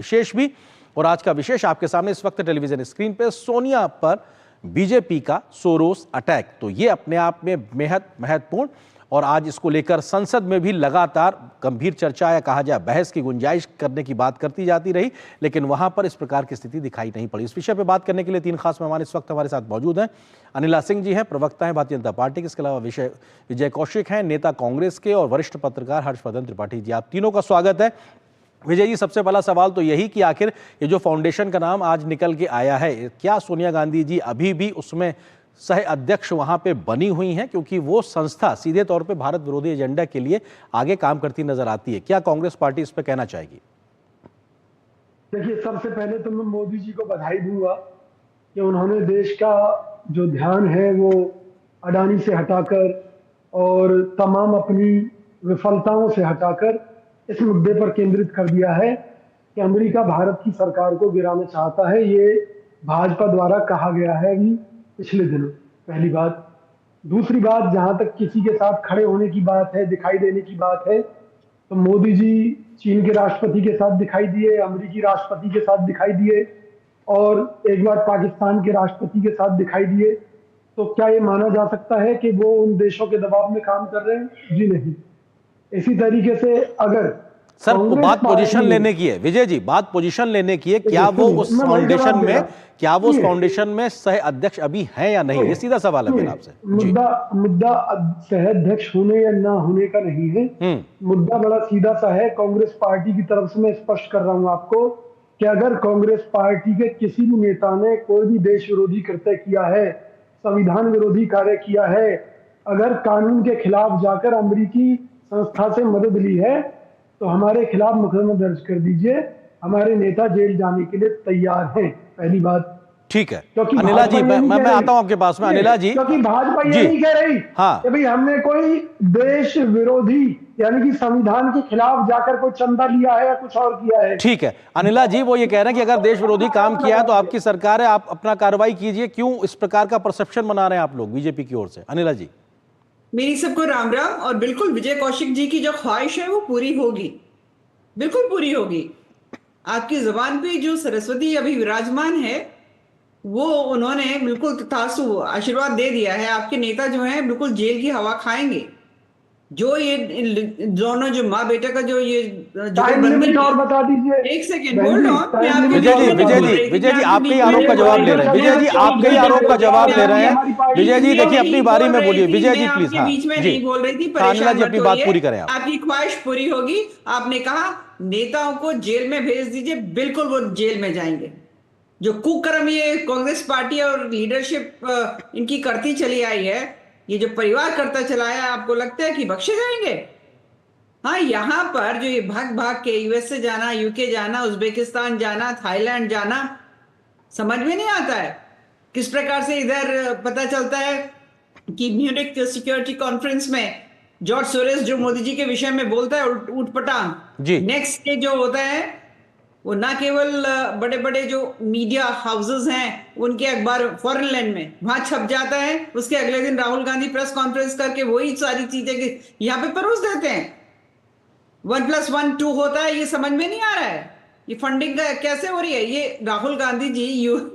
विशेष भी। और आज का विशेष आपके सामने इस वक्त टेलीविजन स्क्रीन पे सोनिया पर बीजेपी का सोरोस अटैक। तो ये अपने आप में बेहद महत्वपूर्ण और आज इसको लेकर संसद में भी लगातार गंभीर चर्चा या कहा जाए बहस की गुंजाइश करने की बात करती जाती रही, लेकिन वहां पर इस प्रकार की स्थिति दिखाई नहीं पड़ी। इस विषय पर बात करने के लिए तीन खास मेहमान इस वक्त हमारे साथ मौजूद हैं। अनिला सिंह जी हैं, प्रवक्ता हैं भारतीय जनता पार्टी के। इसके अलावा विजय कौशिक हैं, नेता कांग्रेस के, और वरिष्ठ पत्रकार हर्षवर्धन त्रिपाठी जी। आप तीनों का स्वागत है। विजय जी, सबसे पहला सवाल तो यही कि आखिर ये जो फाउंडेशन का नाम आज निकल के आया है, क्या सोनिया गांधी जी अभी भी उसमें सह अध्यक्ष वहां पे बनी हुई हैं? क्योंकि वो संस्था सीधे तौर पे भारत विरोधी एजेंडा के लिए आगे काम करती नजर आती है। क्या कांग्रेस पार्टी इस पे कहना चाहेगी? देखिए, सबसे पहले तो मैं मोदी जी को बधाई दूंगा कि उन्होंने देश का जो ध्यान है वो अडानी से हटाकर और तमाम अपनी विफलताओं से हटाकर इस मुद्दे पर केंद्रित कर दिया है कि अमेरिका भारत की सरकार को गिराना चाहता है। ये भाजपा द्वारा कहा गया है अभी पिछले दिनों। पहली बात। दूसरी बात, जहां तक किसी के साथ खड़े होने की बात है, दिखाई देने की बात है, तो मोदी जी चीन के राष्ट्रपति के साथ दिखाई दिए, अमेरिकी राष्ट्रपति के साथ दिखाई दिए और एक बार पाकिस्तान के राष्ट्रपति के साथ दिखाई दिए। तो क्या ये माना जा सकता है कि वो उन देशों के दबाव में काम कर रहे हैं? जी नहीं। इसी तरीके से अगर सर, बात पोजीशन लेने की है विजय जी, बात पोजीशन लेने की है। क्या वो उस फाउंडेशन में सह अध्यक्ष अभी है या नहीं? ये सीधा सवाल है मेरा आपसे। मुद्दा सह अध्यक्ष होने या ना होने का नहीं है। मुद्दा बड़ा सीधा सा है। कांग्रेस पार्टी की तरफ से मैं स्पष्ट कर रहा हूं आपको कि अगर कांग्रेस पार्टी के किसी भी नेता ने कोई भी देश विरोधी कृत्य किया है, संविधान विरोधी कार्य किया है, अगर कानून के खिलाफ जाकर अमेरिकी संस्था से मदद ली है, तो हमारे खिलाफ मुकदमा दर्ज कर दीजिए। हमारे नेता जेल जाने के लिए तैयार हैं। पहली बात। ठीक है अनिला जी, मैं आता हूं आपके पास में। अनिला जी, क्योंकि भाजपा ये नहीं कह रही कि भाई हमने कोई देश विरोधी यानी कि संविधान के खिलाफ जाकर कोई चंदा लिया है या कुछ और किया है। ठीक है अनिला जी, वो ये कह रहे हैं कि अगर देश विरोधी काम किया है तो आपकी सरकार है, आप अपना कार्रवाई कीजिए। क्यों इस प्रकार का परसेप्शन बना रहे हैं आप लोग बीजेपी की ओर से? अनिला जी। मेरी सबको राम राम। और बिल्कुल विजय कौशिक जी की जो ख्वाहिश है वो पूरी होगी, बिल्कुल पूरी होगी। आपकी जुबान पे जो सरस्वती अभी विराजमान है वो उन्होंने बिल्कुल तथास्तु आशीर्वाद दे दिया है। आपके नेता जो हैं बिल्कुल जेल की हवा खाएंगे। जो ये दोनों जो माँ बेटा का जो ये और बता दीजिए। एक second hold on. Vijay ji आपके ही आरोप का जवाब ले रहे हैं। विजय जी आपके ही आरोप का जवाब ले रहे हैं। विजय जी देखिए, अपनी बारी में बोलिए। विजय जी प्लीज। बीच में नहीं बोल रही थी, परेशान जी अपनी बात पूरी करें। आपकी ख्वाहिश पूरी होगी। आपने कहा नेताओं को जेल में भेज दीजिए, बिल्कुल वो जेल में जाएंगे। जो कुकर्म ये कांग्रेस पार्टी और लीडरशिप इनकी करती चली आई है, ये जो परिवार करता चला है, आपको लगता है कि बख्शे जाएंगे? हाँ, यहां पर जो ये भाग भाग के यूएस से जाना, यूके जाना, उज्बेकिस्तान जाना, थाईलैंड जाना, समझ में नहीं आता है किस प्रकार से इधर पता चलता है कि म्यूनिक सिक्योरिटी कॉन्फ्रेंस में जॉर्ज सोरेस जो मोदी जी के विषय में बोलता है उठपटांग, नेक्स्ट डे जो होता है वो ना केवल बड़े बड़े जो मीडिया हाउसेस हैं उनके अखबार फॉरेन लैंड में वहां छप जाता है। उसके अगले दिन राहुल गांधी प्रेस कॉन्फ्रेंस करके वही सारी चीजें यहाँ पे परोस देते हैं। 1+1 2 होता है, ये समझ में नहीं आ रहा है। ये फंडिंग कैसे हो रही है? ये राहुल गांधी जी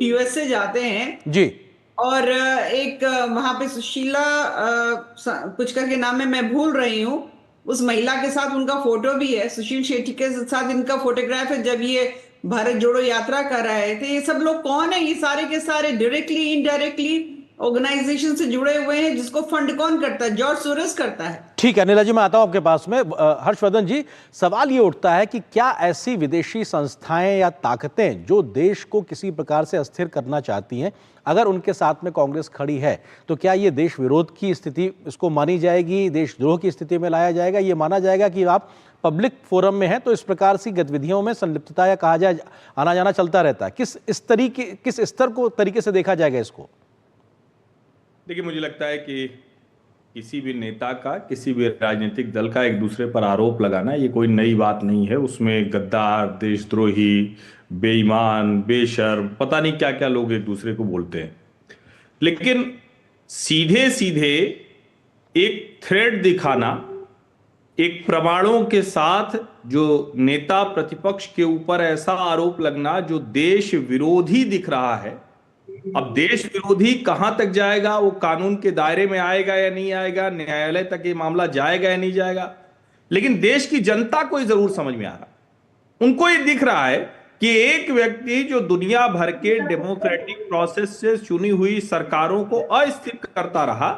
यूएस से जाते हैं जी, और एक वहां पे सुशीला कुछ करके नाम है, मैं भूल रही हूँ, उस महिला के साथ उनका फोटो भी है, सुशील शेट्टी के साथ इनका फोटोग्राफ है जब ये भारत जोड़ो यात्रा कर रहे थे। ये सब लोग कौन है? ये सारे के सारे डायरेक्टली इनडायरेक्टली ऑर्गेनाइजेशन से जुड़े हुए हैं। जिसको फंड कौन करता है? जॉर्ज सोरोस करता है। ठीक है अनिला जी, मैं आता हूं आपके पास में। हर्षवर्धन जी, सवाल ये उठता है कि क्या ऐसी विदेशी संस्थाएं या ताकतें जो देश को किसी प्रकार से अस्थिर करना चाहती हैं, अगर उनके साथ में कांग्रेस खड़ी है तो क्या ये देश विरोध की स्थिति इसको मानी जाएगी, देशद्रोह की स्थिति में लाया जाएगा? ये माना जाएगा कि आप पब्लिक फोरम में है तो इस प्रकार की गतिविधियों में संलिप्तता या कहा जाए आना जाना चलता रहता है? किस स्तर को तरीके से देखा जाएगा इसको? देखिए, मुझे लगता है कि किसी भी नेता का, किसी भी राजनीतिक दल का एक दूसरे पर आरोप लगाना ये कोई नई बात नहीं है। उसमें गद्दार, देशद्रोही, बेईमान, बेशर्म, पता नहीं क्या क्या लोग एक दूसरे को बोलते हैं। लेकिन सीधे सीधे एक थ्रेड दिखाना, एक प्रमाणों के साथ जो नेता प्रतिपक्ष के ऊपर ऐसा आरोप लगना जो देश विरोधी दिख रहा है, अब देश विरोधी कहां तक जाएगा, वो कानून के दायरे में आएगा या नहीं आएगा, न्यायालय तक ये मामला जाएगा या नहीं जाएगा, लेकिन देश की जनता को ये जरूर समझ में आ रहा है। उनको ये दिख रहा है कि एक व्यक्ति जो दुनिया भर के डेमोक्रेटिक प्रोसेस से चुनी हुई सरकारों को अस्थिर करता रहा,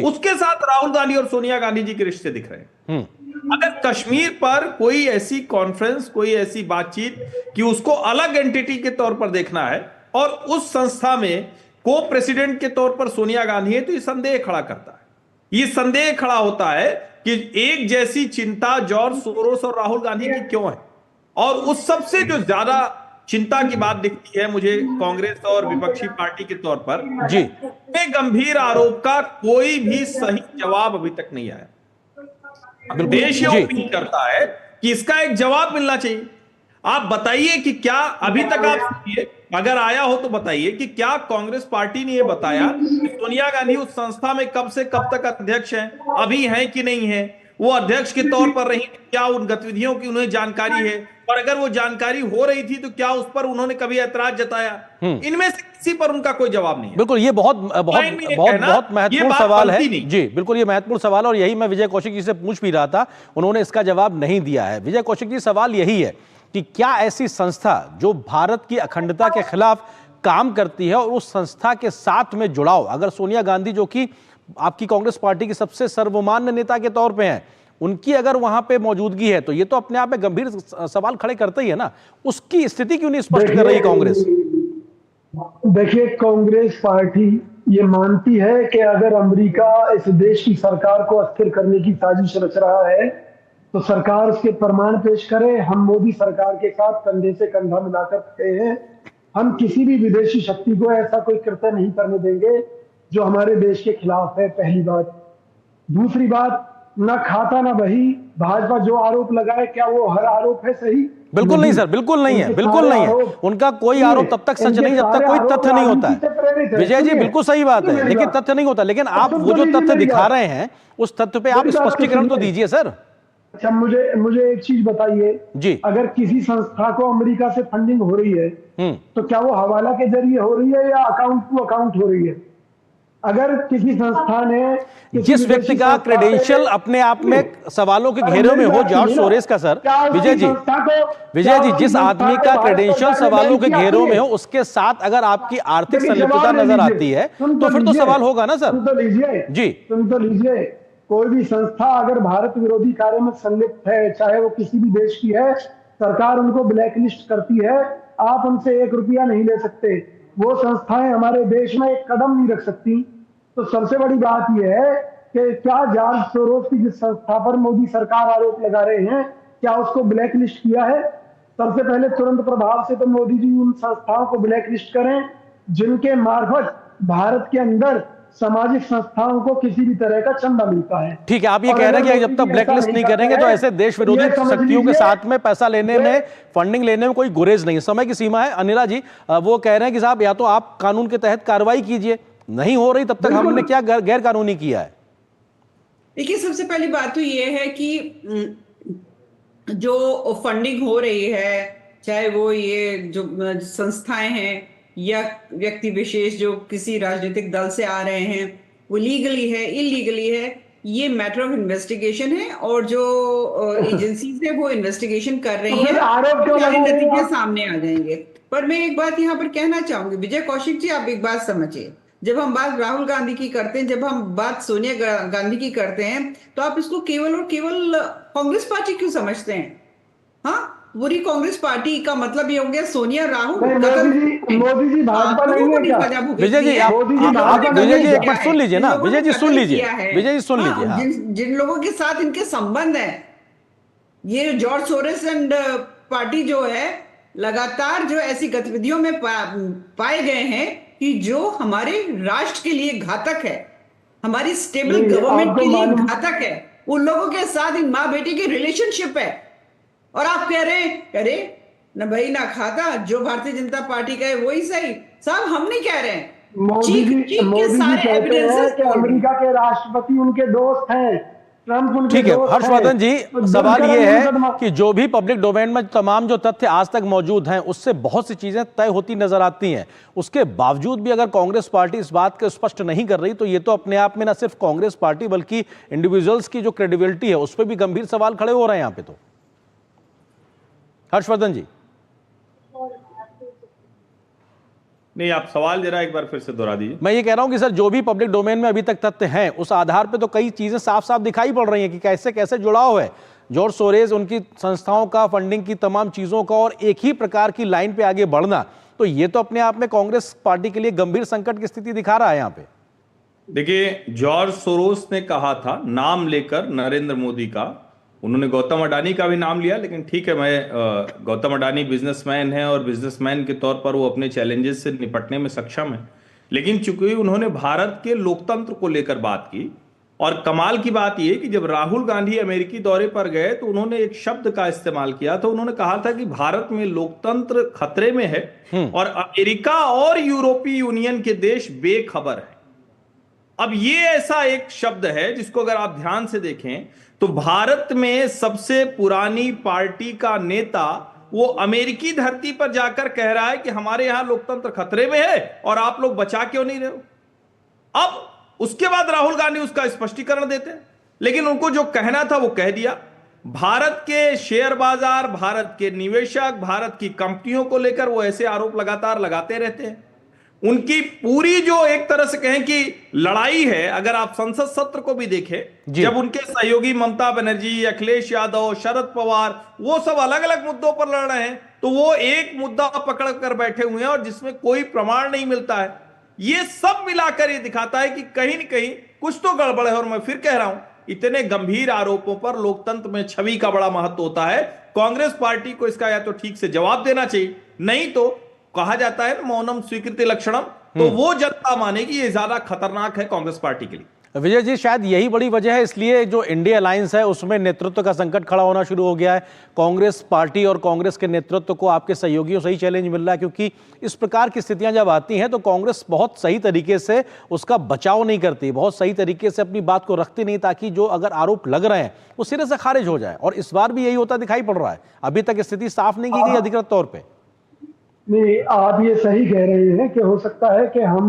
उसके साथ राहुल गांधी और सोनिया गांधी जी के रिश्ते दिख रहे हैं। अगर कश्मीर पर कोई ऐसी कॉन्फ्रेंस, कोई ऐसी बातचीत कि उसको अलग एंटिटी के तौर पर देखना है और उस संस्था में को प्रेसिडेंट के तौर पर सोनिया गांधी है, तो ये संदेह खड़ा करता है। ये संदेह खड़ा होता है कि एक जैसी चिंता जॉर्ज सोरोस और राहुल गांधी की क्यों है। और उस सबसे जो ज्यादा चिंता की बात दिखती है मुझे कांग्रेस और विपक्षी पार्टी के तौर पर, जी, गंभीर आरोप का कोई भी सही जवाब अभी तक नहीं आया। देश ये उम्मीद करता है कि इसका एक जवाब मिलना चाहिए। आप बताइए कि क्या अभी तक आप सुनिए, अगर आया हो तो बताइए कि क्या कांग्रेस पार्टी ने यह बताया कि सोनिया गांधी उस संस्था में कब से कब तक अध्यक्ष हैं, अभी हैं कि नहीं है, वो अध्यक्ष के तौर पर रही, क्या उन गतिविधियों की उन्हें जानकारी है, और अगर वो जानकारी हो रही थी तो क्या उस पर उन्होंने कभी ऐतराज जताया? इनमें से किसी पर उनका कोई जवाब नहीं है। बिल्कुल, ये बहुत महत्वपूर्ण सवाल है जी, बिल्कुल ये महत्वपूर्ण सवाल है और यही मैं विजय कौशिक जी से पूछ भी रहा था, उन्होंने इसका जवाब नहीं दिया है। विजय कौशिक जी, सवाल यही है कि क्या ऐसी संस्था जो भारत की अखंडता के खिलाफ काम करती है और उस संस्था के साथ में जुड़ाव, अगर सोनिया गांधी जो कि आपकी कांग्रेस पार्टी की सबसे सर्वमान्य नेता के तौर पे हैं, उनकी अगर वहां पे मौजूदगी है तो ये तो अपने आप में गंभीर सवाल खड़े करते ही है ना। उसकी स्थिति क्यों नहीं स्पष्ट कर रही कांग्रेस? देखिए, कांग्रेस पार्टी ये मानती है कि अगर अमेरिका इस देश की सरकार को अस्थिर करने की साजिश रच रहा है तो सरकार उसके प्रमाण पेश करे। हम मोदी सरकार के साथ कंधे से कंधा मिलाकर खड़े हैं। हम किसी भी विदेशी शक्ति को ऐसा कोई कृत्य नहीं करने देंगे जो हमारे देश के खिलाफ है, पहली बात। दूसरी बात, ना खाता ना बही, भाजपा जो आरोप लगाए क्या वो हर आरोप है सही? बिल्कुल नहीं सर, बिल्कुल नहीं है, बिल्कुल नहीं है। उनका कोई आरोप तब तक सच नहीं जब तक कोई तथ्य नहीं होता है। विजय जी, बिल्कुल सही बात है, लेकिन तथ्य नहीं होता। लेकिन आप वो जो तथ्य दिखा रहे हैं उस तथ्य पे आप स्पष्टीकरण तो दीजिए सर। अच्छा, मुझे एक चीज बताइए जी, अगर किसी संस्था को अमेरिका से फंडिंग हो रही है तो क्या वो हवाला के जरिए हो रही है या अकाउंट टू अकाउंट हो रही है? अगर किसी संस्था ने जिस व्यक्ति का क्रेडेंशियल अपने आप में सवालों के घेरे में हो, जॉर्ज सोरोस का सर, विजय जी, जिस आदमी का क्रेडेंशियल सवालों के घेरों में हो उसके साथ अगर आपकी आर्थिक संलिप्तता नजर आती है तो फिर तो सवाल होगा ना सर। सुन तो लीजिए, कोई भी संस्था अगर भारत विरोधी कार्य में संलिप्त है, चाहे वो किसी भी देश की है, सरकार उनको ब्लैकलिस्ट करती है। आप उनसे 1 रुपया नहीं ले सकते, वो संस्थाएं हमारे देश में एक कदम नहीं रख सकती। तो सबसे बड़ी बात यह है कि क्या जॉर्ज सोरोस की जिस संस्था पर मोदी सरकार आरोप लगा रहे हैं, क्या उसको ब्लैकलिस्ट किया है? सबसे पहले तुरंत प्रभाव से तो मोदी जी उन संस्थाओं को ब्लैकलिस्ट करें जिनके मार्फत भारत के अंदर सामाजिक संस्थाओं को किसी भी तरह का चंदा मिलता है। ठीक है, आप ये कह रहे हैं कि जब तक ब्लैकलिस्ट नहीं करेंगे तो ऐसे देश विरोधी शक्तियों के साथ में पैसा लेने में, फंडिंग लेने में कोई गुरेज नहीं है। समय की सीमा है। अनिला जी, वो कह रहे हैं कि साहब या तो आप कानून के तहत कार्रवाई कीजिए, नहीं हो रही तब तक हमने क्या गैर कानूनी किया है? देखिए, सबसे पहली बात तो ये है कि जो फंडिंग हो रही है, चाहे वो ये जो संस्थाएं हैं या व्यक्ति विशेष जो किसी राजनीतिक दल से आ रहे हैं, वो लीगली है इलीगली है, ये मैटर ऑफ इन्वेस्टिगेशन है और जो एजेंसीज है वो इन्वेस्टिगेशन कर रही है, सारे नतीजे सामने आ जाएंगे। पर मैं एक बात यहाँ पर कहना चाहूंगी, विजय कौशिक जी, आप एक बात समझिए, जब हम बात राहुल गांधी की करते हैं, जब हम बात सोनिया गांधी की करते हैं, तो आप इसको केवल और केवल कांग्रेस पार्टी क्यों समझते हैं? हाँ, पूरी कांग्रेस पार्टी का मतलब ये हो गया सोनिया राहुल। मोदी जी भाजपा नहीं है क्या? विजय जी, विजय जी एक बार सुन लीजिए ना, विजय जी सुन लीजिए, विजय जी सुन लीजिए। जिन लोगों के साथ इनके संबंध है, ये जॉर्ज सोरोस एंड पार्टी जो है, लगातार जो ऐसी गतिविधियों में पाए गए हैं कि जो हमारे राष्ट्र के लिए घातक है, हमारी स्टेबल गवर्नमेंट के लिए घातक है, उन लोगों के साथ इन माँ बेटी की रिलेशनशिप है। और आप कह रहे हैं, अरे न भाई ना खाता, जो भारतीय जनता पार्टी का है वही सही। साहब, हम नहीं कह रहे हैं। मोदी जी कहते हैं कि अमेरिका के राष्ट्रपति उनके दोस्त हैं, ट्रंप उनके ठीक है दोस्त हर्षवर्धन जी, हैं, तो सवाल दर्ज ये करेंगे है मुकदमा। कि जो भी पब्लिक डोमेन में तमाम जो तथ्य आज तक मौजूद हैं उससे बहुत सी चीजें तय होती नजर आती हैं, उसके बावजूद भी अगर कांग्रेस पार्टी इस बात को स्पष्ट नहीं कर रही तो ये तो अपने आप में न सिर्फ कांग्रेस पार्टी बल्कि इंडिविजुअल्स की जो क्रेडिबिलिटी है उस पर भी गंभीर सवाल खड़े हो रहे हैं यहां पे। तो हर्षवर्धन जी, नहीं, आप सवाल जरा एक बार फिर से दोहरा दीजिए। मैं ये कह रहा हूं कि सर जो भी पब्लिक डोमेन में अभी तक तथ्य हैं उस आधार पे तो कई चीजें साफ साफ दिखाई पड़ रही हैं कि कैसे कैसे जुड़ाव है जॉर्ज सोरोस, उनकी संस्थाओं का, फंडिंग की तमाम चीजों का और एक ही प्रकार की लाइन पे आगे बढ़ना, तो ये तो अपने आप में कांग्रेस पार्टी के लिए गंभीर संकट की स्थिति दिखा रहा है यहाँ पे। देखिए, जॉर्ज सोरोस ने कहा था, नाम लेकर, नरेंद्र मोदी का, उन्होंने गौतम अडानी का भी नाम लिया, लेकिन ठीक है, मैं गौतम अडानी बिजनेसमैन है और बिजनेसमैन के तौर पर वो अपने चैलेंजेस से निपटने में सक्षम है, लेकिन चूंकि उन्होंने भारत के लोकतंत्र को लेकर बात की, और कमाल की बात यह कि जब राहुल गांधी अमेरिकी दौरे पर गए तो उन्होंने एक शब्द का इस्तेमाल किया था, उन्होंने कहा था कि भारत में लोकतंत्र खतरे में है और अमेरिका और यूरोपीय यूनियन के देश बेखबर है। अब ये ऐसा एक शब्द है जिसको अगर आप ध्यान से देखें तो भारत में सबसे पुरानी पार्टी का नेता वो अमेरिकी धरती पर जाकर कह रहा है कि हमारे यहां लोकतंत्र खतरे में है और आप लोग बचा क्यों नहीं रहे हो। अब उसके बाद राहुल गांधी उसका स्पष्टीकरण देते हैं, लेकिन उनको जो कहना था वो कह दिया। भारत के शेयर बाजार, भारत के निवेशक, भारत की कंपनियों को लेकर वो ऐसे आरोप लगातार लगाते रहते हैं। उनकी पूरी जो एक तरह से कहें कि लड़ाई है, अगर आप संसद सत्र को भी देखें, जब उनके सहयोगी ममता बनर्जी, अखिलेश यादव, शरद पवार वो सब अलग अलग मुद्दों पर लड़ रहे हैं, तो वो एक मुद्दा पकड़ कर बैठे हुए हैं और जिसमें कोई प्रमाण नहीं मिलता है। ये सब मिलाकर ये दिखाता है कि कहीं न कहीं कुछ तो गड़बड़ है। और मैं फिर कह रहा हूं, इतने गंभीर आरोपों पर लोकतंत्र में छवि का बड़ा महत्व होता है। कांग्रेस पार्टी को इसका या तो ठीक से जवाब देना चाहिए, नहीं तो कहा जाता है मौनम स्वीकृति लक्षणम, तो वो जनता मानेगी ये ज्यादा खतरनाक है कांग्रेस पार्टी के लिए। विजय जी, शायद यही बड़ी वजह है, इसलिए जो इंडिया अलायंस है उसमें नेतृत्व का संकट खड़ा होना शुरू हो गया है। कांग्रेस पार्टी और कांग्रेस के नेतृत्व को आपके सहयोगियों से ही चैलेंज मिल रहा है, क्योंकि इस प्रकार की स्थितियां जब आती हैं तो कांग्रेस बहुत सही तरीके से उसका बचाव नहीं करती, बहुत सही तरीके से अपनी बात को रखती नहीं, ताकि जो अगर आरोप लग रहे हैं वो सिरे से खारिज हो जाए। और इस बार भी यही होता दिखाई पड़ रहा है। अभी तक स्थिति साफ नहीं की गई अधिकृत तौर पर। नहीं, आप ये सही कह रहे हैं कि हो सकता है कि हम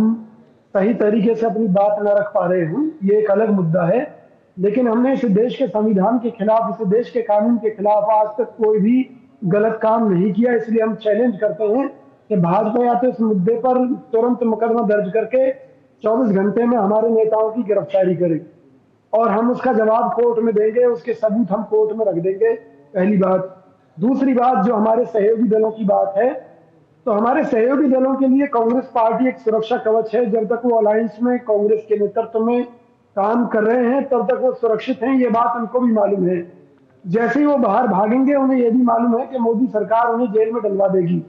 सही तरीके से अपनी बात न रख पा रहे हों, ये एक अलग मुद्दा है, लेकिन हमने इस देश के संविधान के खिलाफ, इस देश के कानून के खिलाफ आज तक कोई भी गलत काम नहीं किया। इसलिए हम चैलेंज करते हैं कि भाजपा या तो इस मुद्दे पर तुरंत मुकदमा दर्ज करके 24 घंटे में हमारे नेताओं की गिरफ्तारी करे और हम उसका जवाब कोर्ट में देंगे, उसके सबूत हम कोर्ट में रख देंगे, पहली बात। दूसरी बात, जो हमारे सहयोगी दलों की बात है, तो हमारे सहयोगी दलों के लिए कांग्रेस पार्टी एक सुरक्षा कवच है। जब तक वो अलायंस में कांग्रेस के नेतृत्व में काम कर रहे हैं तब तक वो सुरक्षित हैं, ये बात उनको भी मालूम है। जैसे ही वो बाहर भागेंगे उन्हें यह भी मालूम है कि मोदी सरकार उन्हें जेल में डलवा देगी,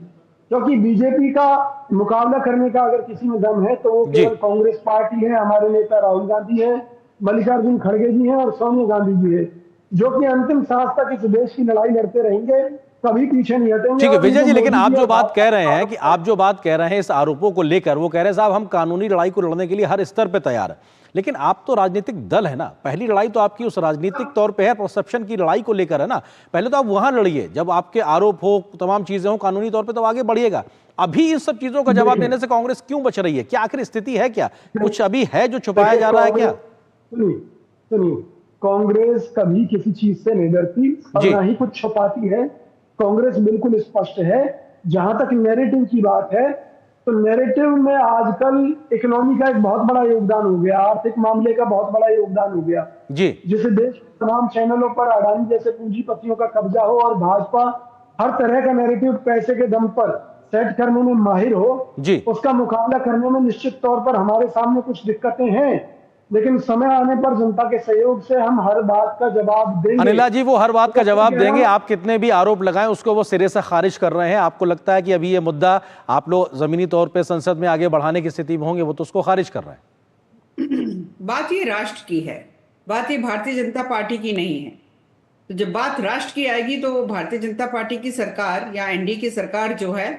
क्योंकि बीजेपी का मुकाबला करने का अगर किसी में दम है तो वो केवल कांग्रेस पार्टी है। हमारे नेता राहुल गांधी है, मल्लिकार्जुन खड़गे जी हैं और सोनिया गांधी जी है, जो कि अंतिम सांस तक इस देश की लड़ाई लड़ते रहेंगे, कभी पीछे नहीं हटेंगे। ठीक है विजय जी, लेकिन आप जो बात कह रहे हैं कि आप जो बात कह रहे हैं इस आरोपों को लेकर, वो कह रहे हैं साहब हम कानूनी लड़ाई को लड़ने के लिए हर स्तर पे तैयार है, लेकिन आप तो राजनीतिक दल है ना। पहली लड़ाई तो आपकी उस राजनीतिक तौर पे है, परसेप्शन की लड़ाई को लेकर है ना। पहले तो आप वहां लड़िए, जब आपके आरोप हो, तमाम चीजें हो कानूनी तौर पे, तो आगे बढ़िएगा। अभी इन सब चीजों का जवाब देने से कांग्रेस क्यों बच रही है? क्या आखिर स्थिति है? क्या कुछ अभी है जो छुपाया जा रहा है क्या? सुनिए, कांग्रेस कभी किसी चीज से नहीं डरती और ना ही कुछ छुपाती है। कांग्रेस बिल्कुल स्पष्ट है। जहां तक नैरेटिव की बात है, तो नैरेटिव में आजकल इकोनॉमी का एक बहुत बड़ा योगदान हो गया, आर्थिक मामले का बहुत बड़ा योगदान हो गया जी, जिसे देश के तमाम चैनलों पर अडानी जैसे पूंजीपतियों का कब्जा हो और भाजपा हर तरह का नैरेटिव पैसे के दम पर सेट करने में माहिर हो जी। उसका मुकाबला करने में निश्चित तौर पर हमारे सामने कुछ दिक्कतें हैं, लेकिन समय आने पर जनता के सहयोग से हम हर बात का जवाब देंगे। अनिला जी, वो हर बात का जवाब देंगे। आप कितने भी आरोप लगाएं उसको वो सिरे से खारिज कर रहे हैं। आपको लगता है कि अभी ये मुद्दा आप लोग जमीनी तौर पे संसद में आगे बढ़ाने की स्थिति में होंगे, वो तो उसको खारिज कर रहे हैं। बात ये राष्ट्र की है, बात ये भारतीय जनता पार्टी की नहीं है। तो जब बात राष्ट्र की आएगी तो भारतीय जनता पार्टी की सरकार या एनडीए की सरकार जो है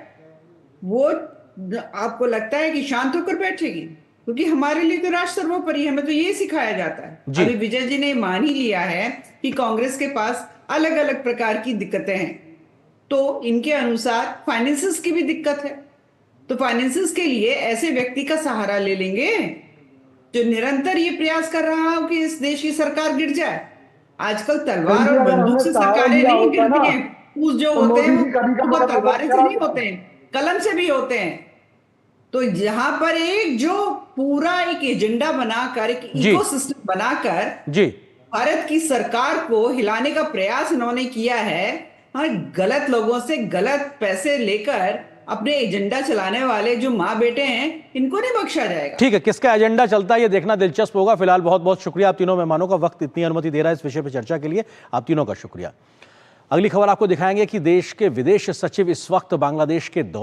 वो आपको लगता है कि शांत होकर बैठेगी? क्योंकि हमारे लिए तो राष्ट्र सर्वोपरि है, हमें तो ये सिखाया जाता है। जी। अभी विजय जी ने मान ही लिया है कि कांग्रेस के पास अलग अलग प्रकार की दिक्कतें हैं, तो इनके अनुसार फाइनेंसेस की भी दिक्कत है, तो फाइनेंसेस के लिए ऐसे व्यक्ति का सहारा ले लेंगे जो निरंतर ये प्रयास कर रहा हो कि इस देश की सरकार गिर जाए। आजकल तलवार क्योंकि और अगर बंदूक हमने से सहारा सरकारें लिया नहीं होता गिरती ना, हैं, फूस जो तो होते हैं मोदी जी कभी का वो मदद तलवारें से करा नहीं देते। होते हैं, कलम से भी होते हैं। तो यहाँ पर एक जो पूरा एक एजेंडा बनाकर, एक जी। इकोसिस्टम बनाकर जी भारत की सरकार को हिलाने का प्रयास इन्होंने किया है। हाँ, गलत लोगों से गलत पैसे लेकर अपने एजेंडा चलाने वाले जो माँ बेटे हैं, इनको नहीं बख्शा जाएगा। ठीक है, किसका एजेंडा चलता है ये देखना दिलचस्प होगा। फिलहाल बहुत बहुत शुक्रिया आप तीनों मेहमानों का, वक्त इतनी अनुमति दे रहा है इस विषय पर चर्चा के लिए, आप तीनों का शुक्रिया। अगली खबर आपको दिखाएंगे कि देश के विदेश सचिव इस वक्त बांग्लादेश के दौरे